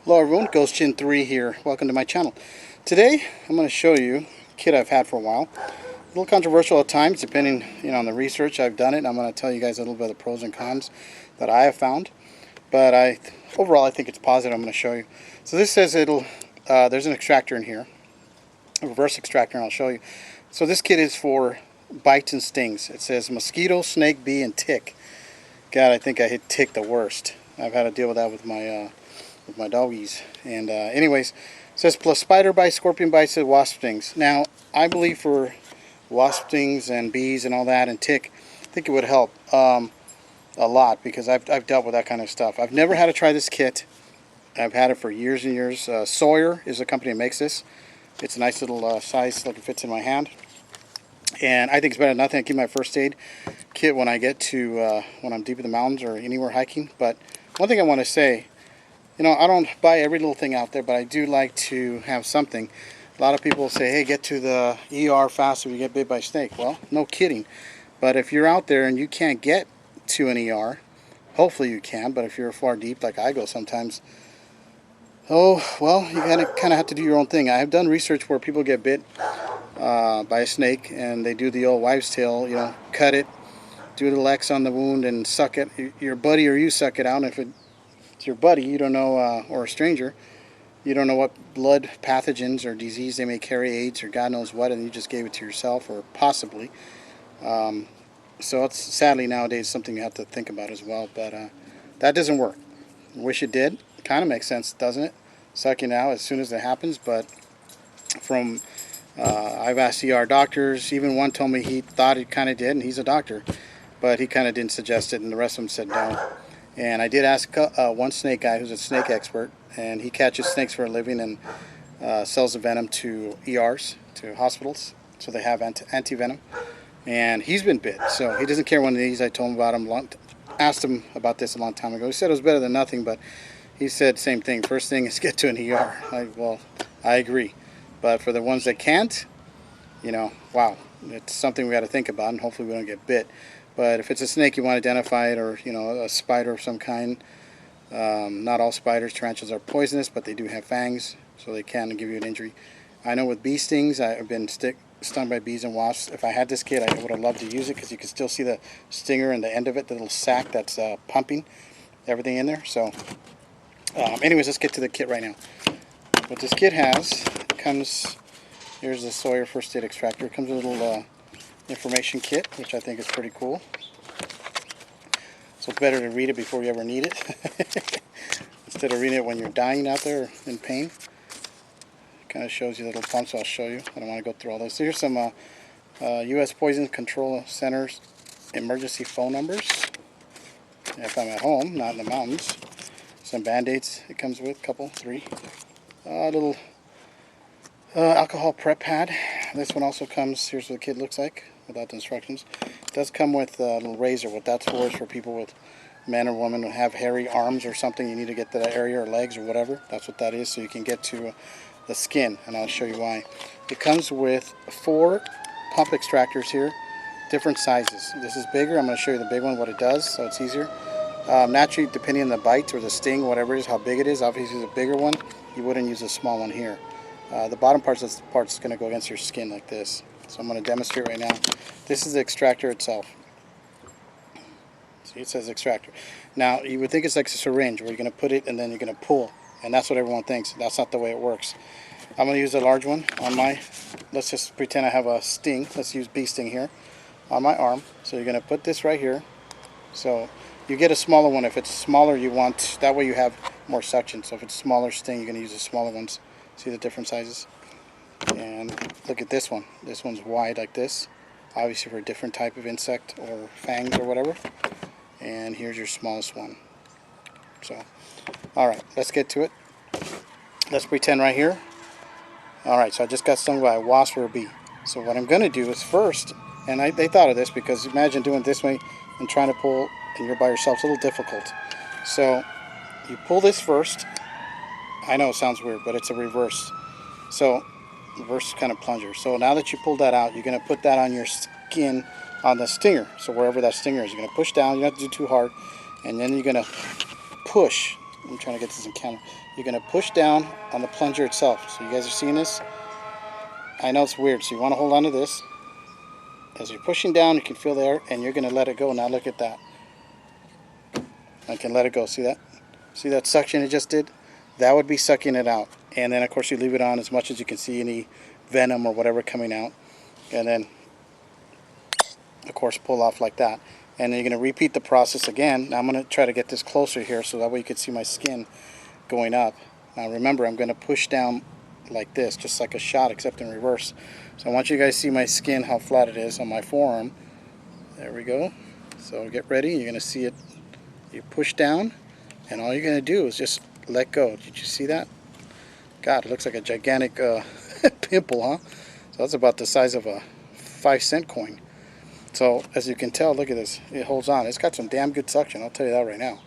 Hello everyone, Ghost Chin 3 here. Welcome to my channel. Today I'm going to show you a kit I've had for a while. A little controversial at times depending on the research I've done it. And I'm going to tell you guys a little bit of the pros and cons that I have found. But overall I think it's positive. I'm going to show you. So this says there's an extractor in here, a reverse extractor, and I'll show you. So this kit is for bites and stings. It says mosquito, snake, bee, and tick. God, I think I hit tick the worst. I've had to deal with that with my doggies. And anyways, it says plus spider bites, scorpion bites, and wasp stings. Now, I believe for wasp stings and bees and all that and tick, I think it would help a lot because I've dealt with that kind of stuff. I've never had to try this kit. I've had it for years and years. Sawyer is the company that makes this. It's a nice little size, like it fits in my hand. And I think it's better than nothing. I keep my first aid kit when I get to when I'm deep in the mountains or anywhere hiking. But one thing I want to say, I don't buy every little thing out there, but I do like to have something. A lot of people say, hey, get to the ER fast if you get bit by a snake. Well, no kidding. But if you're out there and you can't get to an ER, hopefully you can, but if you're far deep like I go sometimes, oh, well, you kind of have to do your own thing. I have done research where people get bit by a snake and they do the old wives' tale, cut it, do the X on the wound and suck it. Your buddy or you suck it out, and if it's your buddy, you don't know, or a stranger, you don't know what blood pathogens or disease they may carry, AIDS or God knows what, and you just gave it to yourself or possibly. So it's sadly nowadays something you have to think about as well, but that doesn't work. I wish it did. It kind of makes sense, doesn't it? Sucking out as soon as it happens, but from I've asked ER doctors, even one told me he thought it kind of did, and he's a doctor, but he kind of didn't suggest it, and the rest of them said no. And I did ask one snake guy who's a snake expert, and he catches snakes for a living and sells the venom to ERs, to hospitals, so they have anti-venom. And he's been bit, so he doesn't care one of these. I told him about him, asked him about this a long time ago. He said it was better than nothing, but he said same thing. First thing is get to an ER. Well, I agree. But for the ones that can't, wow, it's something we got to think about, and hopefully we don't get bit. But if it's a snake, you want to identify it, or a spider of some kind. Not all spiders, tarantulas are poisonous, but they do have fangs, so they can give you an injury. I know with bee stings, I've been stung by bees and wasps. If I had this kit, I would have loved to use it because you can still see the stinger and the end of it, the little sac that's pumping everything in there. So, anyways, let's get to the kit right now. What this kit has, here's the Sawyer First Aid Extractor. It comes with a little information kit, which I think is pretty cool. So it's better to read it before you ever need it instead of reading it when you're dying out there in pain. It kind of shows you little pumps. I'll show you. I don't want to go through all those. So here's some U.S. Poison Control Center's emergency phone numbers if I'm at home, not in the mountains. Some band-aids it comes with, three. Little alcohol prep pad. This one also comes, here's what the kit looks like without the instructions. It does come with a little razor. What that's for is for people with, men or women, who have hairy arms or something. You need to get to that area, or legs or whatever. That's what that is, so you can get to the skin, and I'll show you why. It comes with 4 pump extractors here, different sizes. This is bigger. I'm going to show you the big one, what it does, so it's easier. Naturally, depending on the bite or the sting, whatever it is, how big it is, obviously the bigger one, you wouldn't use a small one here. The bottom part is the part that's going to go against your skin like this. So I'm going to demonstrate right now. This is the extractor itself. See, it says extractor. Now, you would think it's like a syringe where you're going to put it and then you're going to pull. And that's what everyone thinks. That's not the way it works. I'm going to use a large one on let's just pretend I have a sting. Let's use bee sting here on my arm. So you're going to put this right here. So you get a smaller one. If it's smaller, that way you have more suction. So if it's smaller sting, you're going to use the smaller ones. See the different sizes? And look at this one. This one's wide like this, obviously for a different type of insect or fangs or whatever. And here's your smallest one. So, alright, let's get to it. Let's pretend right here. Alright, so I just got stung by a wasp or a bee. So what I'm going to do is first, and they thought of this because imagine doing it this way and trying to pull and you're by yourself. It's a little difficult. So you pull this first. I know it sounds weird, but it's a reverse. So, reverse kind of plunger. So now that you pulled that out, you're going to put that on your skin, on the stinger. So wherever that stinger is, you're going to push down. You don't have to do too hard. And then you're going to push I'm trying to get this in camera. You're going to push down on the plunger itself. So you guys are seeing this? I know it's weird, so you want to hold on to this. As you're pushing down, you can feel the air, and you're going to let it go. Now look at that. I can let it go. See that? See that suction it just did? That would be sucking it out. And then, of course, you leave it on as much as you can see any venom or whatever coming out. And then, of course, pull off like that. And then you're going to repeat the process again. Now I'm going to try to get this closer here so that way you can see my skin going up. Now remember, I'm going to push down like this, just like a shot, except in reverse. So I want you guys to see my skin, how flat it is on my forearm. There we go. So get ready. You're going to see it. You push down, and all you're going to do is just let go. Did you see that? God, it looks like a gigantic pimple, huh? So that's about the size of a 5-cent coin. So as you can tell, look at this. It holds on. It's got some damn good suction. I'll tell you that right now.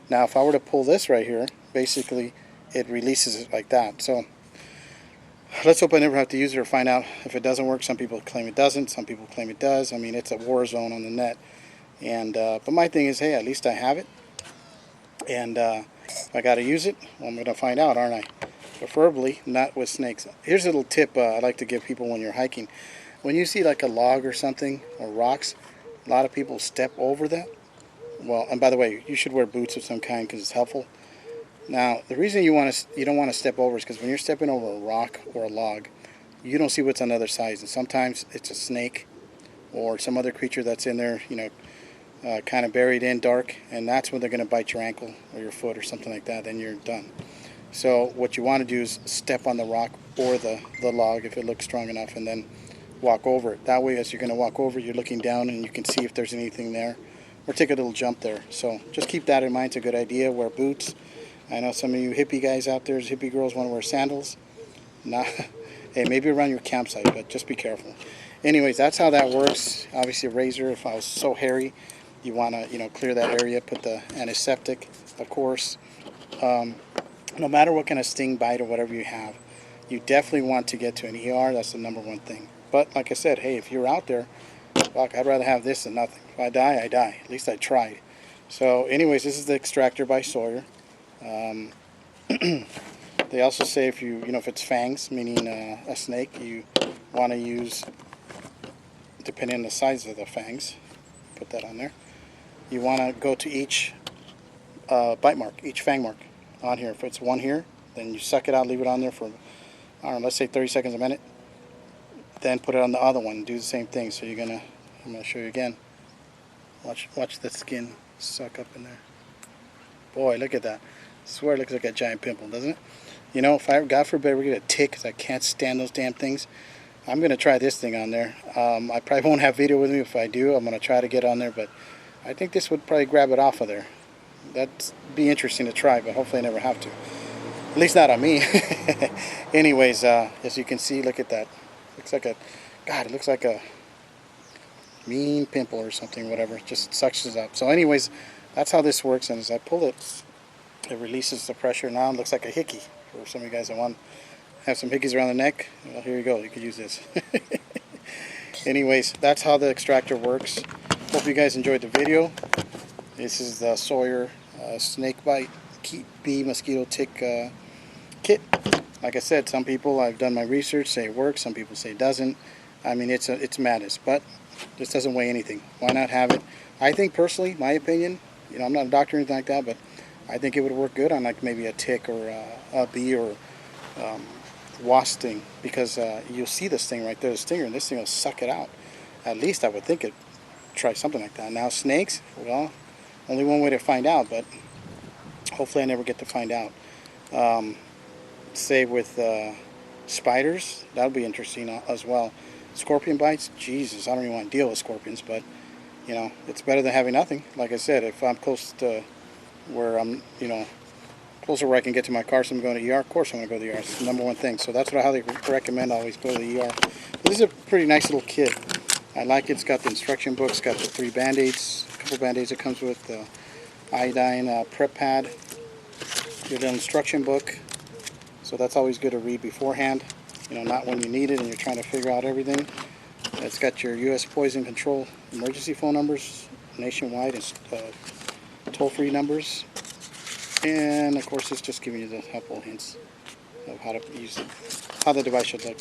Now, if I were to pull this right here, basically it releases it like that. So let's hope I never have to use it or find out if it doesn't work. Some people claim it doesn't. Some people claim it does. I mean, it's a war zone on the net. And but my thing is, hey, at least I have it. And if I got to use it, well, I'm going to find out, aren't I? Preferably not with snakes. Here's a little tip I like to give people when you're hiking. When you see like a log or something, or rocks, a lot of people step over that. Well, and by the way, you should wear boots of some kind because it's helpful. Now, the reason you don't want to step over is because when you're stepping over a rock or a log, you don't see what's on the other side. And sometimes it's a snake or some other creature that's in there, you know, kind of buried in dark, and that's when they're going to bite your ankle or your foot or something like that. Then you're done. So what you want to do is step on the rock or the log if it looks strong enough, and then walk over it. That way, as you're going to walk over, you're looking down and you can see if there's anything there, or take a little jump there. So just keep that in mind. It's a good idea. Wear boots. I know some of you hippie guys out there, hippie girls, want to wear sandals. Nah, hey, maybe around your campsite, but just be careful. Anyways, that's how that works. Obviously, a razor, if I was so hairy, you want to, you know, clear that area, put the antiseptic, of course. No matter what kind of sting, bite, or whatever you have, you definitely want to get to an ER. That's the #1 thing. But like I said, hey, if you're out there, fuck, I'd rather have this than nothing. If I die, I die. At least I tried. So anyways, this is the Extractor by Sawyer. They also say if if it's fangs, meaning a snake, you want to use, depending on the size of the fangs, put that on there, you want to go to each bite mark, each fang mark on here. If it's one here, then you suck it out, leave it on there for, I don't know, let's say 30 seconds, a minute. Then put it on the other one and do the same thing. So I'm gonna show you again. Watch the skin suck up in there. Boy, look at that. I swear it looks like a giant pimple, doesn't it? You know, if I, God forbid, we get a tick, because I can't stand those damn things, I'm gonna try this thing on there. I probably won't have video with me. If I do, I'm gonna try to get on there, but I think this would probably grab it off of there. That'd be interesting to try, but hopefully I never have to. At least not on me. Anyways, as you can see, look at that. Looks like a, God, it looks like a mean pimple or something, whatever. It just suctions up. So anyways, that's how this works. And as I pull it, it releases the pressure. Now it looks like a hickey. For some of you guys that want to have some hickeys around the neck, well, here you go. You could use this. Anyways, that's how the extractor works. Hope you guys enjoyed the video. This is the Sawyer snake bite bee mosquito tick kit. Like I said, some people, I've done my research, say it works. Some people say it doesn't. I mean, it's madness, but this doesn't weigh anything. Why not have it? I think personally, my opinion, you know, I'm not a doctor or anything like that, but I think it would work good on like maybe a tick or a bee or wasp sting, because you'll see this thing right there, the stinger, and this thing will suck it out. At least I would think it. Try something like that. Now snakes, well, only one way to find out, but hopefully I never get to find out. Say with spiders, that would be interesting as well. Scorpion bites, Jesus, I don't even want to deal with scorpions, but you know, it's better than having nothing. Like I said, if I'm close to where I'm, you know, closer where I can get to my car, so I'm going to the ER, of course I'm going to go to the ER. It's the #1 thing. So that's what I highly recommend, always go to the ER. But this is a pretty nice little kit. I like it. It's got the instruction book. It's got the 3 band-aids, a couple band-aids it comes with, the iodine prep pad, your little instruction book. So that's always good to read beforehand, you know, not when you need it and you're trying to figure out everything. It's got your U.S. poison control emergency phone numbers, nationwide, and toll-free numbers. And of course, it's just giving you the helpful hints of how to use it, how the device should look.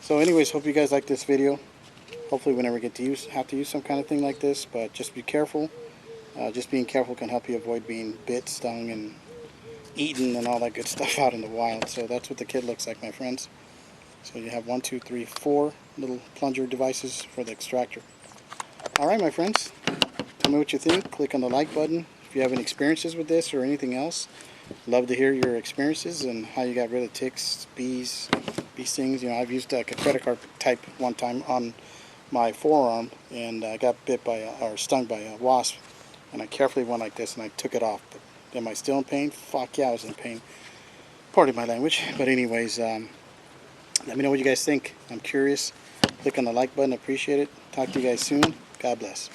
So anyways, hope you guys like this video. Hopefully we never get to have to use some kind of thing like this, but just be careful. Just being careful can help you avoid being bit, stung, and eaten and all that good stuff out in the wild. So that's what the kit looks like, my friends. So you have 1, 2, 3, 4 little plunger devices for the extractor. Alright, my friends, tell me what you think. Click on the like button if you have any experiences with this or anything else. Love to hear your experiences and how you got rid of ticks, bees, bee stings. You know, I've used like a credit card type one time on my forearm, and I got bit by or stung by a wasp, and I carefully went like this and I took it off. But am I still in pain? Fuck yeah, I was in pain. Pardon my language. But anyways, let me know what you guys think. I'm curious. Click on the like button. Appreciate it. Talk to you guys soon. God bless.